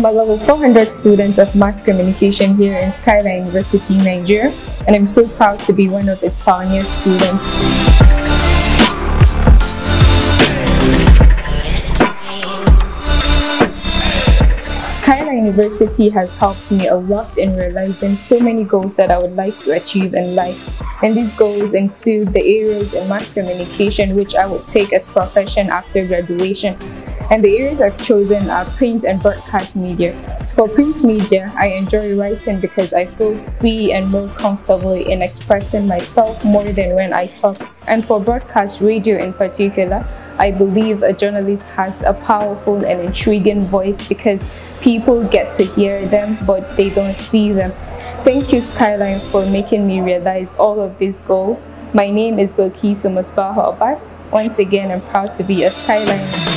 a level 400 student of mass communication here in Skyline University, Nigeria, and I'm so proud to be one of its pioneer students. Skyline University has helped me a lot in realizing so many goals that I would like to achieve in life. And these goals include the areas in mass communication which I would take as profession after graduation. And the areas I've chosen are print and broadcast media. For print media, I enjoy writing because I feel free and more comfortable in expressing myself more than when I talk. And for broadcast radio in particular, I believe a journalist has a powerful and intriguing voice because people get to hear them, but they don't see them. Thank you, Skyline, for making me realize all of these goals. My name is Bilkisu Musbahu Abbas. Once again, I'm proud to be a Skyline.